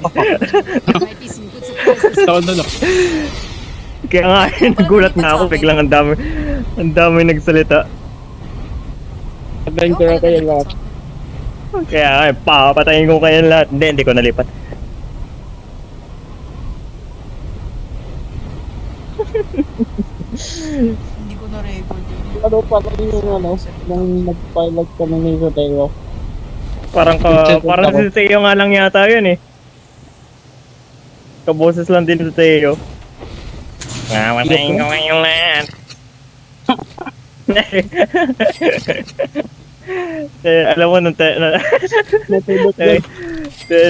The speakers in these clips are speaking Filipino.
Might be some good surprises. Tawad na lang. Kaya nga, nagulat na ako. Biglang ang dami nagsalita. Adventure ako yung lahat. Kaya nga, papatayin ko kayo lahat. Hindi ko nalipat. Hindi ko na-record yun. Ano pa rin yung nang nag-pilot kami ni Sotero. Parang si Teo nga lang yata yun eh. Kaboses lang din si Teo. Papatayin ko kayong lahat. Alam mo,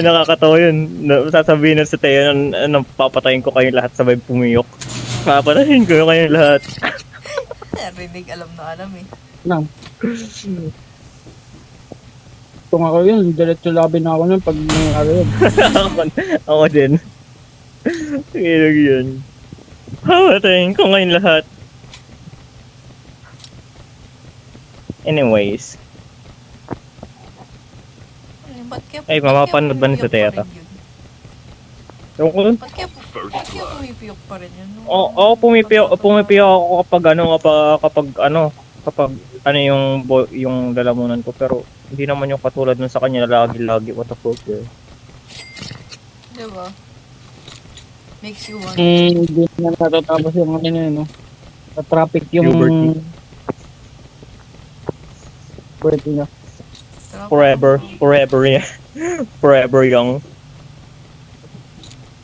nakakatawa yun. Sasabihin na sa Teo, papatayin ko kayong lahat sabay pumiyok. Papatayin ko kayong lahat. Narinig, alam na alam eh. Nang. Kung ako yun, diretso labi na ako nun pag nangyari yun. Ako din. Ilog yun. Papatayin ko kayong lahat. Anyways. Ay, mapapanood ba ni Sotero? Ba't kaya pumipiyok pa rin yun? Oo, pumipiyok ako kapag yung lalamunan ko, pero hindi naman yung katulad nun sa kanya lagi what the fuck eh. Diba? Makes you want. Hindi na natatapos yung no? Sa traffic yung Puberty. birthday niya. Forever yeah. Forever young.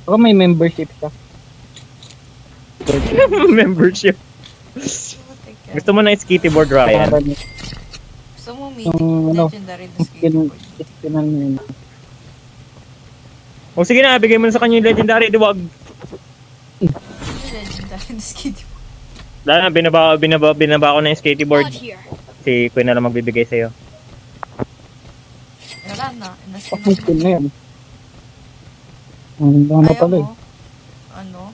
Baka may membership ka. Membership. Gusto mo na skateboard, Ryan? Gusto mo Yung, legendary na skateboard? Skinan mo yun. O sige na, bigay mo na sa kanya yung legendary, diwag. Legendary na skateboard. Dahil na, binaba ko na yung skateboard. Not here. Si Queen na lang magbibigay sa'yo. Wala na. Bakit skin na yan? Ano Kaya pala eh. mo,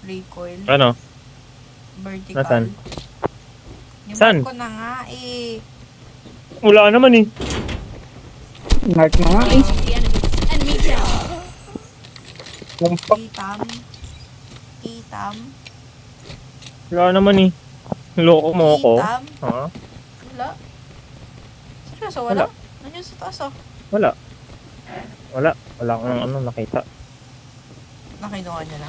recoil, Ano? vertical. Nasaan? Yung Saan? ko na nga eh. Wala naman eh. Nark na nga eh. The enemies. Enemy down. Lampak. Itam. Wala naman eh. Loko mo ako. Itam. Ha? Wala. Seryoso, wala? Wala. Nandiyan sa taas oh. Wala. Wala akong nakita. Nakinuha niya na.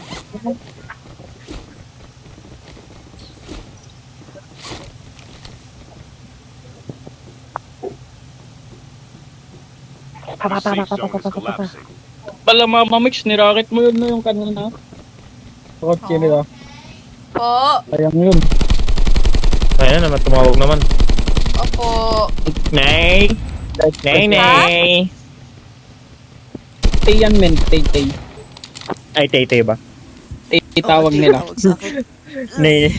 Pala mamamix, nirakit mo yun no yung kanina. Kotse nila. Po! Sayang yun. Ayun naman, tumawag naman. Opo! Nay! Nay! Tay yan men, tay. Ay, Tay ba? Tay tawag nila. Tawag sa akin. Nay.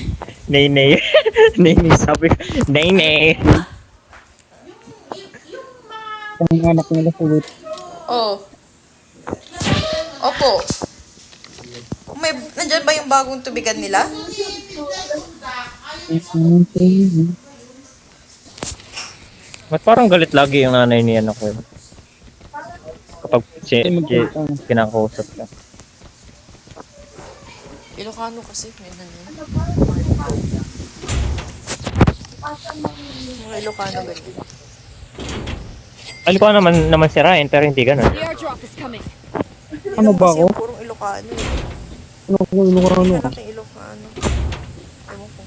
Nay, sabi ko. Nay. Ang anak nila sulit. Oh. Opo. Nandyan ba yung bagong tubigan nila? Ba't parang galit lagi yung nanay niya na ko? Kapag kinakausap ka. Ilocano kasi, may nanyan. Mga Ilocano ganyan. Alam ko naman si Ryan, pero hindi ganun. The airdrop is coming. Ano ba ako? Kasi purong Ilocano eh. Ano ko Ilocano? Malaking Ilocano. Ewan ko.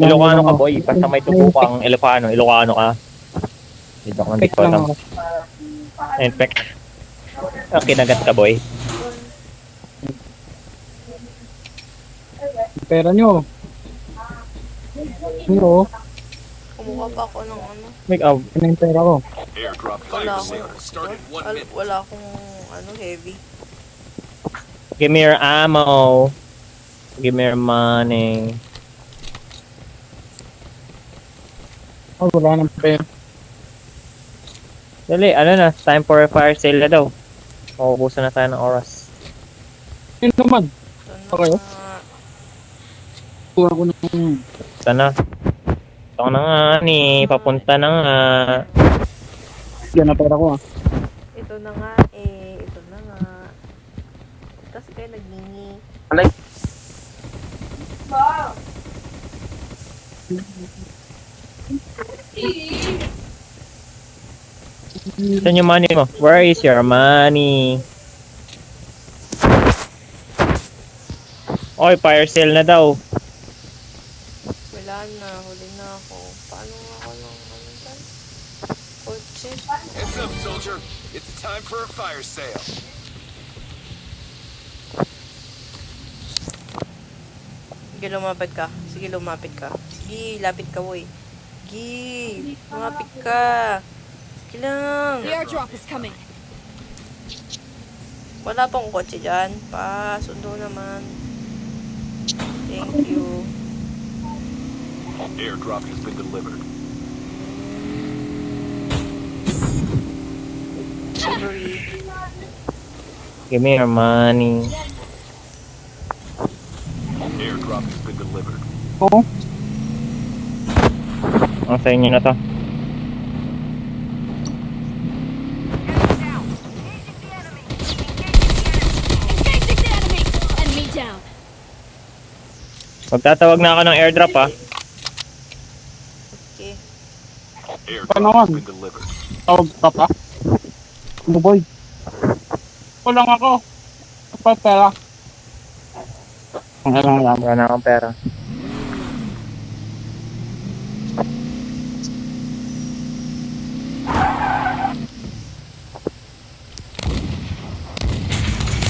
Ilocano ka boy, basta may tubo kang Ilocano ka. Dito ka Pek dito lang lang. ako. Infect. Kinagat ka boy. Pera nyo. Pero, Kumuha pa ako ng ano. Make up. ano yung pera ko? Wala akong heavy. Give me your ammo. Give me your money. Oh, wala nang pera. Dali, time for a fire sale na daw. Mauubusan na tayo ng oras. Yun naman. Okay. Kuha ko ng... Ito na. Ito na nga, papunta na nga. Yan na pera ko ah. Ito na nga eh. Ito na nga. Tapos kayo nagningi. Alay. Saan yung money mo? Where is your money? Oy, fire sale na daw. Wala na. Huli na ako. Paano nga ako ng ano dyan? Kotse. Heads up, soldier. It's time for a fire sale. Sige, lumapit ka. Sige, lumapit ka. Sige, lapit ka, woy. Sige, lumapit ka. Sige lang. The airdrop is coming. Wala pang kotse dyan. Pa, sundo naman. Thank you. Airdrop has been delivered. Sorry. Give me your money. Airdrop has been delivered. Oo. Ang sa inyo na to. Engaging the enemy. Enemy down. Magtatawag na ako ng airdrop ah. Okay. Airdrop Ano has man? been delivered. Tawag ka pa. Ano boy? Kulang ako. Kapag pera. Ang lang yan. Wala na akong pera.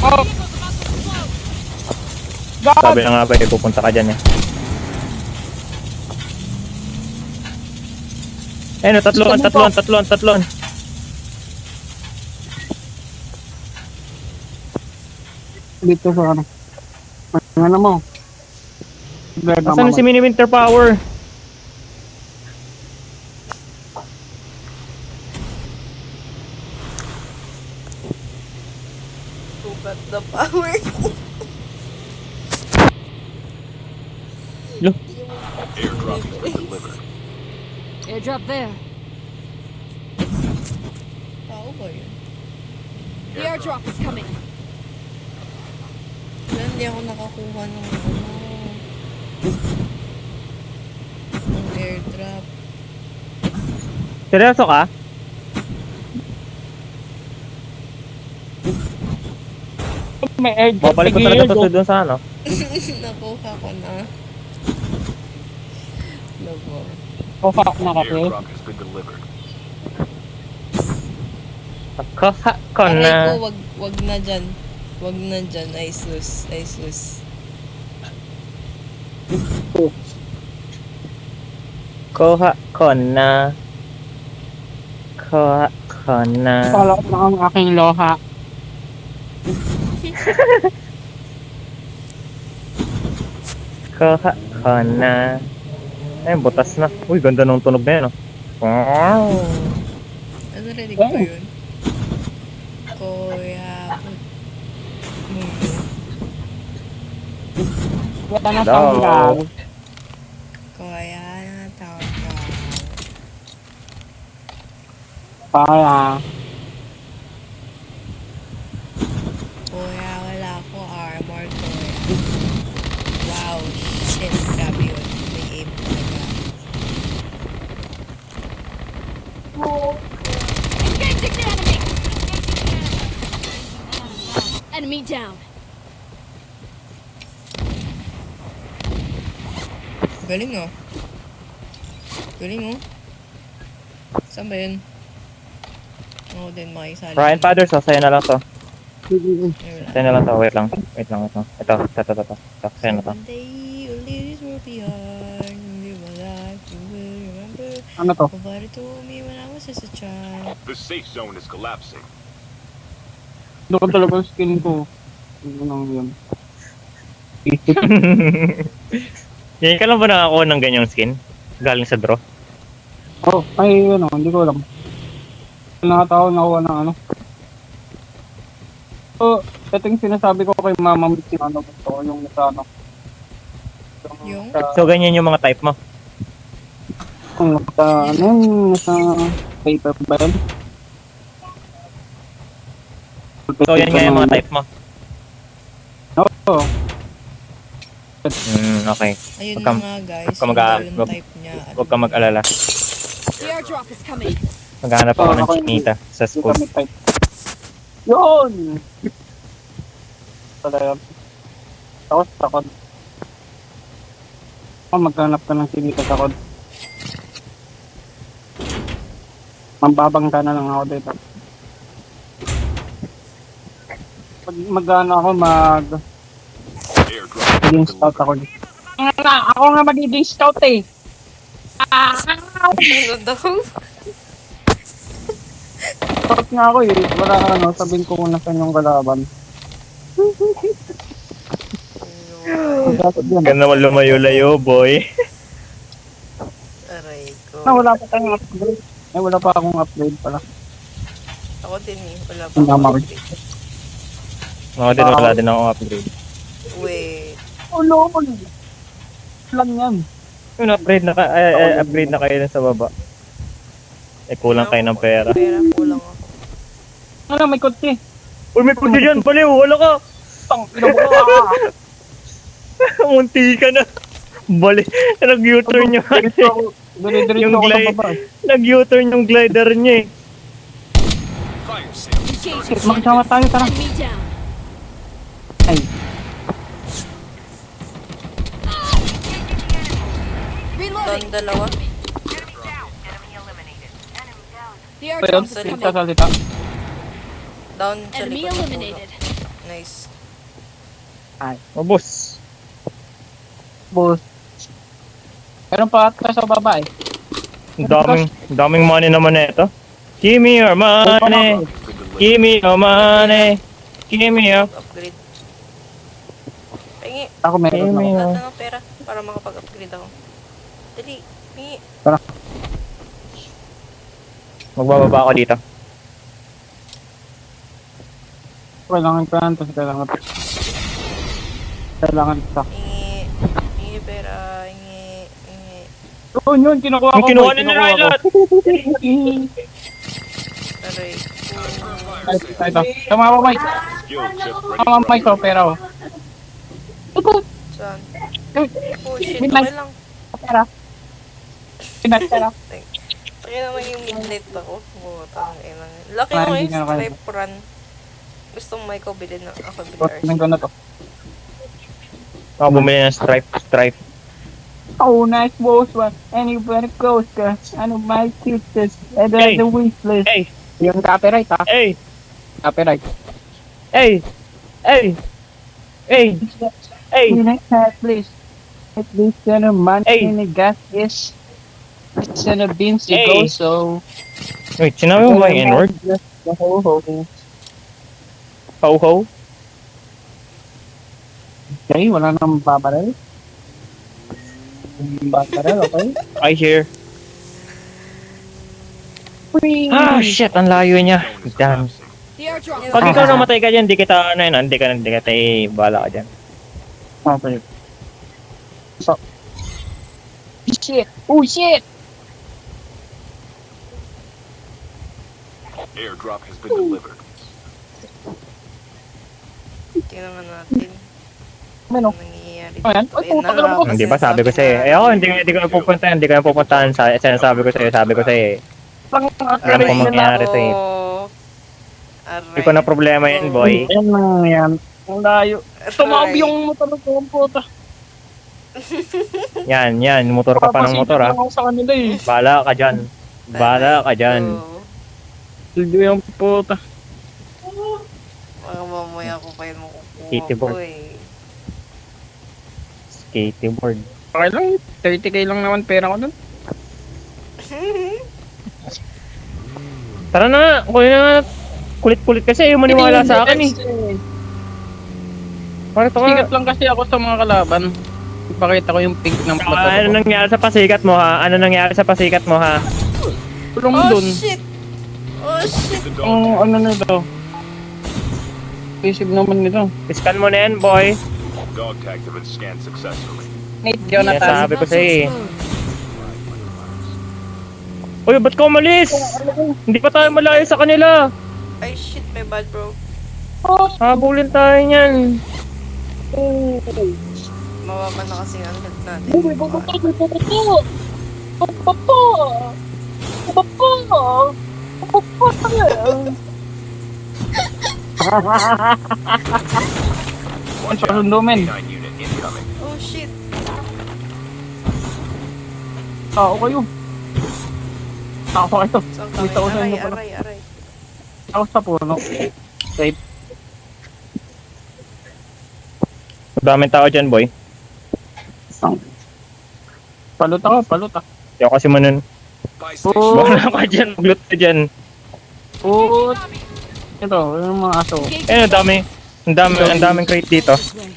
Oh! God! Sabi na nga ba eh, pupunta ka dyan eh. Ayun, tatlon. Dito sa ano. Ano mo? Nasaan si Mini Winter Power? Who got the power? Airdrop has been delivered. Airdrop there. Tao ba yun? The airdrop is coming. Wala, hindi ako nakakuha ng ng airdrop. Seryoso ka? May airdrop. Babalik ko talaga to doon sa ano. Nakuha ko na. Labo. Kuha na kasi. Airdrop has been delivered. Kuha ko Aray na. ko, wag na dyan. Wag na dyan. Ay sus. Kuha ko na. Kuha ko na. Pala na ang aking loha. Kuha ko na. Ayun, butas na. Uy, ganda ng tunog na yun, oh. Wow. Ano rinig ko yun? Kuya. Wala na Hello. tanggal. Kuya na tawag. Para. Kuya, wala ko armor ko. Wow, shit. Grabe yun. May aim talaga. Engaging the enemy. Enemy down. Galing oh. Galing oh. Saan ba yun? Oo din, makisali. Ryan Fathers, oh, sa'yo na lang to. Ay, wala. Sa'yo na lang to. Wait lang. Ito. Ito. Sa'yo na to. One day, only this will be hard. Only my life, you will remember. Ano to? Nobody told me when I was just a child. The safe zone is collapsing. Doon talaga ang skin ko. Ano nang yun? Yan ka lang ba nakakuha ng ganyang skin? Galing sa draw? Oh, ay ano, hindi ko alam. Nakataon nakuha ng ano. So, ito yung sinasabi ko kay Mama Mitch, ano gusto ko yung nasa ano. Yung? So, ganyan yung mga type mo. Kung nasa ano, nasa paper ba yun? So, yan nga yung mga type mo. Oo. Okay. Ayun Huwag ka- na nga guys, huwag ka yun mag- daw yung huwag- type niya. Huwag ka mag-alala. The airdrop is coming. Maghanap ako ng Ako yung- chinita sa Hindi school. kami type. Yun! Talaga. Takot, takot. Maghanap ka ng sinita takot. Mambabang ka na lang ako dito. Pag mag-ano ako, Airdrop has magiging been scout delivered. ako. Ako nga magiging scout eh. Ano daw? Scout nga ako eh. Wala ano, sabihin ko kung nasan yung kalaban. Dapat yan. Huwag ka naman lumayo-layo, boy. Aray ko. Wala pa tayong upgrade. Ay, wala pa akong upgrade pala. Ako din eh. Wala pa Ang dama ko. upgrade. Ako din, wala din ako upgrade. Wait. Oh, no. Lang yan. Yung upgrade na kayo dun sa baba. Eh, kulang kayo ng pera. Pera, kulang ako. Ano, may kotse. Uy, may kutsi dyan, baliw! Wala ka! Tang, ina mo ka. Munti ka na. Bali, nag-U-turn yung Dire-diretso Yung ako sa glide. baba. Nag-U-turn yung glider niya eh. Fire sale. Engaging Magsama tayo, tara. enemy down. Ay, Reloading. Doon dalawa. The ayun, airdrop is coming. salita. Down sa Enemy likod ng puno. eliminated. Nice. Mabos. Boss. Meron pa ata sa baba eh. Daming money naman na ito. Give me your money. Has been delivered. Give me your money. Give me your... Upgrade. Pingi. Ako meron May- ako. Lahat ng pera para makapag-upgrade ako. Dali. Pingi. Magbababa ako dito. Kailangan ka yan, tapos kailangan isa. Pingi. Pingi pera. Pingi. Pingi. Yun, kinukuha ko. Ang kinuha boy, na nila kinukuha ko. lahat. Aray. Ay, ito. Tama mo, Mike. Skill chip ready Tama, for Mike, oh, pera oh. Saan? Uy, Oh shit. Midnight. Okay lang. pera. Pera. Kaya naman yung midnight ako. Butang ina. Laki Parang mo hindi yung ka nakain. stripe run. Gusto mo ikaw bilhin na ako bilhin Tingnan ko na to. Ako bumili ng stripe. Oh, nice boss one. Anybody close ka? Ano, my sisters. And Hey. the wishlist. Hey! Yung copyright ha? Hey! Copyright. Hey! Hey! Hey! Hey! Next hat, please. At least yan ang money Hey. ni gas is. It's an beans to Hey. go, so. Wait, sinabi mo ba yung N-word? Ho-ho. Ho-ho? Okay, wala nang babarel. Babarel, okay? I hear. Free! Ah, shit! Ang layo niya. Damn. The airdrop is Pag coming. ikaw namatay ka dyan, di kita, ano yun, hindi ka tayo, bahala ka dyan. Okay. So. Shit! Oh, shit! Airdrop has been delivered. Tingnan nga natin. Ano? Ano nangyayari Ayan. dito. Ay, Ayan puta na ka nga, naman. Hindi ba sabi ko sa'yo? Eh ako, hindi ko na pupuntahan, hindi ko na pupuntahan sa sinasabi ko sa'yo, sabi ko sa'yo. Alam ko mangyayari sa'yo. Aray. Hindi ko na problema yan, boy. Ayan na yan. Ang layo. Tumabi Aray. yung motor ko, ang puta. Yan, motor ka pa ng motor ha. Papasipan ako sa kanila eh. Bahala ka dyan. Bahala ka dyan. Oo. Silbi yung puta. Mga mamaya ko kayo Skateboard. makukuha ko eh. Skateboard. Okay lang, 30k lang naman pera ko dun. Tara na, kunin na. Kulit-kulit kasi, ayaw maniwala sa akin eh. Bakit ako? Sikat lang kasi ako sa mga kalaban. Ipakita ko yung pink ng Ano plato ko. nangyari sa pasikat mo ha? Ano nangyari sa pasikat mo ha? Tulong mo Oh dun. shit! Oh shit! The Ang dog ano nito. Isip naman nito. Iskan mo na yan, boy. dog tags have been scanned successfully. Nate Yan, Jonathan. sabi ko About to sa'yo eh. explode. Uy, ba't ka umalis? Hindi pa tayo malayo sa kanila. Ay shit, my bad bro. Habulin tayo niyan. Mababa na kasi ang health natin. Watch out. Pasundo, men. K9 unit incoming. Oh shit. Tao kayo. Tao kayo. Saan May tao sa kami? inyo pala. Aray. Tao sa puno. Safe. Daming tao dyan, boy. Palut ako, palut ako. Hindi ako kasi manon. Buy station. Oh. Bahala ka dyan, maglut ka dyan. Put. Ito, yung mga aso. Engage Eh, ang daming crate dito. this way.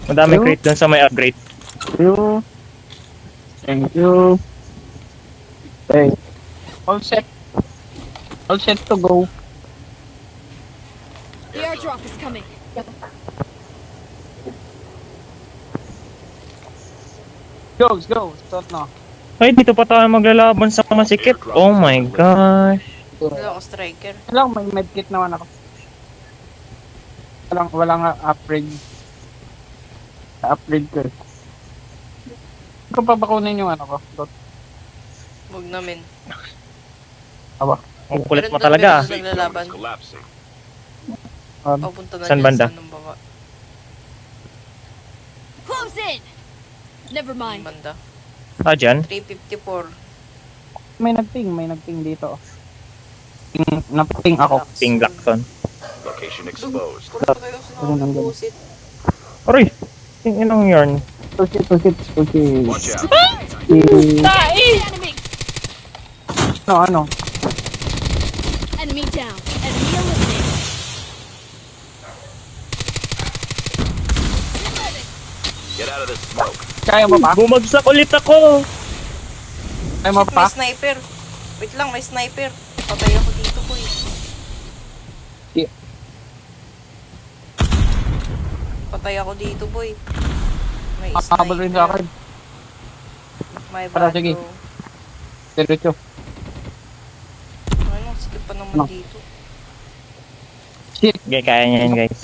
Ang daming crate dun sa may upgrade. Thank you. Thank you. Okay. All set. All set to go. The airdrop is coming. Go. Start na. Ay, dito pa tayo maglalaban sa masikip. Oh my gosh. Wala akong striker. Lang, may medkit naman ako. Walang upgrade. Upgrade ko. Ikaw pa bakunin yung ano ko. Huwag namin. Ang kulit mo Meron talaga. doon naglalaban. Collapsing. Papunta na Saan dyan banda? sa anong baba. Close in. Never Anong mind. banda. Ah, dyan? 354. May nagting dito. Napting ako. Ping Blackton. Location exposed. Puro pa kayo Ayun, sinubusit. Aray! Tingin ang yarn. Susit. Watch out. Enemy. Ano? Enemy down. Enemy eliminated. Get out of this smoke. Kaya mo pa? Bumagsak ulit ako! Kaya mo Shit, pa? may sniper. Wait lang, may sniper. Patay ako dito, boy. Yeah. Patay ako dito, boy. May Habol rin sa akin. May Tara, bad, sige. bro. Diretso. Ano, sige pa naman No. dito. Okay, kaya niya yan, guys.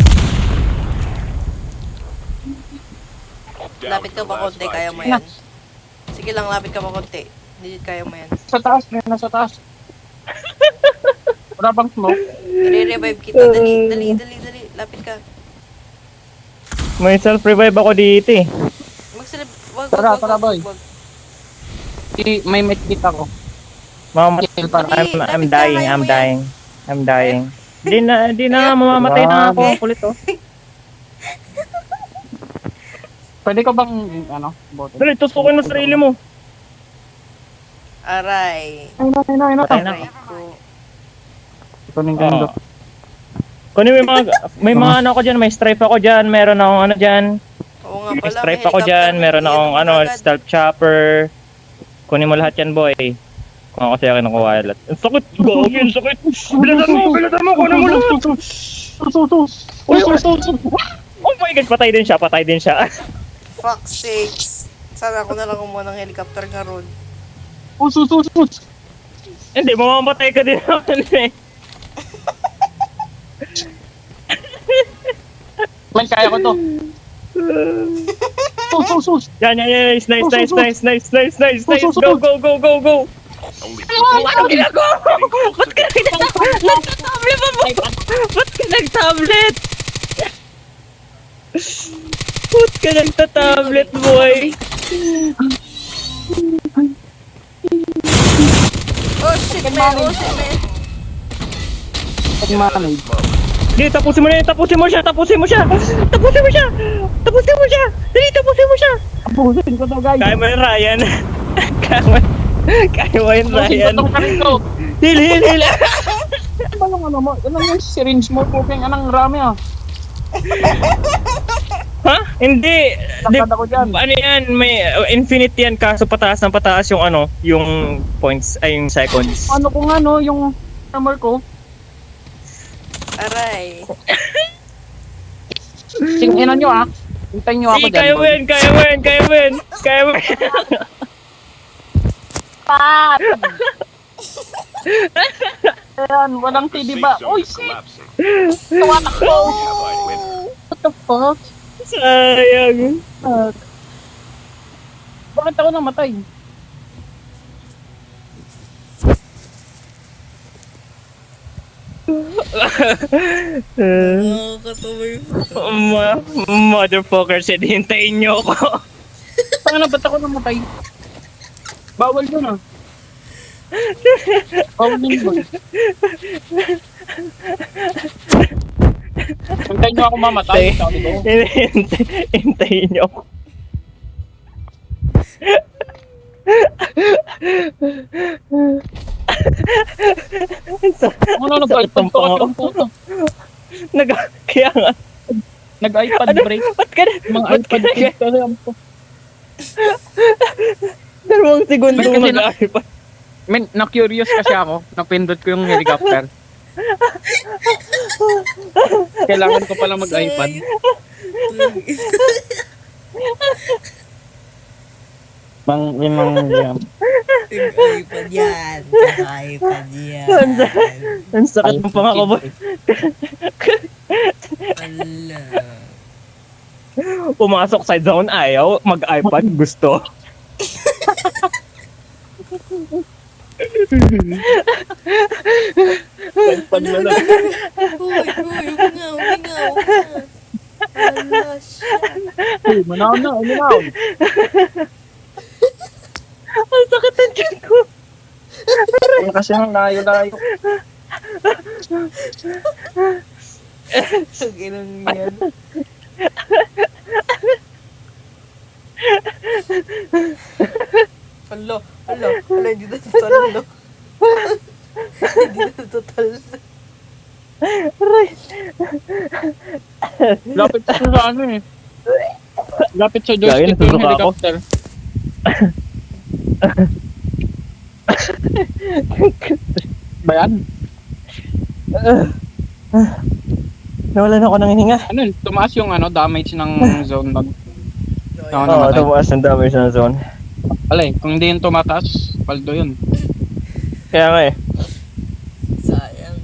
Down Lapit to ka the pa last konti, 5 kaya mo teams. yan. Sige lang, lapit ka pa konti. Hindi kaya mo yan. Sa taas, may nasa taas. Wala bang smoke? I-revive kita. Dali. Lapit ka. May self-revive ako dito eh. Magsilip. Wag, Tara, wag, boy. wag. May medkit ako. Mama, Kill para. Hindi, I'm lapit ka, dying, kaya I'm mo yan. dying. I'm dying. Di na, mamamatay na ako. Ang kulit oh. Pwede ko bang, bote? Dali, tusukin mo sarili mo. Aray. Ayun. Patay na. Aray ko. Ito Nintendo. Oo. Kunin mo yung may mga ano ako dyan, may stripe ako dyan, meron akong ano dyan. Oo nga May pala. stripe ako dyan, meron akong ano, stealth chopper. Kunin mo lahat yan, boy. Kung ako sa'yo kinukuha lahat. Ang sakit! Gagi, ang sakit! Bilisan mo! Kunin mo lahat! Uy, oh my god, patay din siya. Fuck sakes. Sana ako na lang kumuha ng helicopter nga ron. Hindi, mamamatay ka din naman eh. Man, kaya ko to. Yan, nice. Go. Only Ano ginagawa mo? Ba't ka nagtablet mo? Ba't ka nagtablet? Ba't ka nagtatablet, boy? Oh shit, man. Manage. Hindi, tapusin mo siya. Dali, tapusin mo siya. Abusin ko to, guys. Kaya mo yun, Ryan. Kaya mo yun, Ryan. Abusin ko tong karin ko. Hil. Ano mo? Ano yung syringe mo? Puking anang rami ah. Ha? Hindi. Lakad ako dyan. Ano yan, may infinite yan kaso pataas yung ano, yung points ay yung seconds. Ano ko nga no, yung hammer ko. Aray. Singinan nyo ah. Hintayin nyo ako Sige, dyan. kaya mo yan. Pat! Ayan, walang The TV safe ba? zone Uy, is shit! collapsing. Tumatakbo! Allied winner. What the fuck? Sayang. Bakit ako namatay? Nakakatawa yun. Motherfucker, said hintayin niyo ako. Paano ba't ako namatay? Bawal yun ah. Bawal yun. Hintayin nyo ako mamatay. Sabi ko. Hintayin niyo ako. Ano nag-iPad to at yung puto? Kaya nga. Nag-iPad break. Ba't ka na? Mga Ba't ka iPad na? break kasi ang po. 2 segundo Ba't kasi mag-iPad. Men, na-curious kasi ako. Napindot ko yung helicopter. Kailangan ko pala mag-iPad. Limang yan. iPad yan. iPad yan. Ang sakit mo pa nga ko ba? Ala. Pumasok sa zone, ayaw. Mag-iPad, gusto. iPad na lang. Uy, huwag nga. Ala, shit. Uy, manaw na, manaw. Ang sakit ng tiyan ko. Kasi ang layo-layo. Ang inang yan. Ala, hindi na total, no? Hindi na total. Lapit sa ano eh. Lapit sa Gagi, joystick yung nasusuka ako. helicopter. Ba yan? Nawalan ako ng hininga. Ano yun? Tumaas yung damage ng zone mag... Oo, namatay. tumaas ang damage ng zone. Alay, kung hindi yun tumataas, paldo yun. Kaya nga eh. Sayang.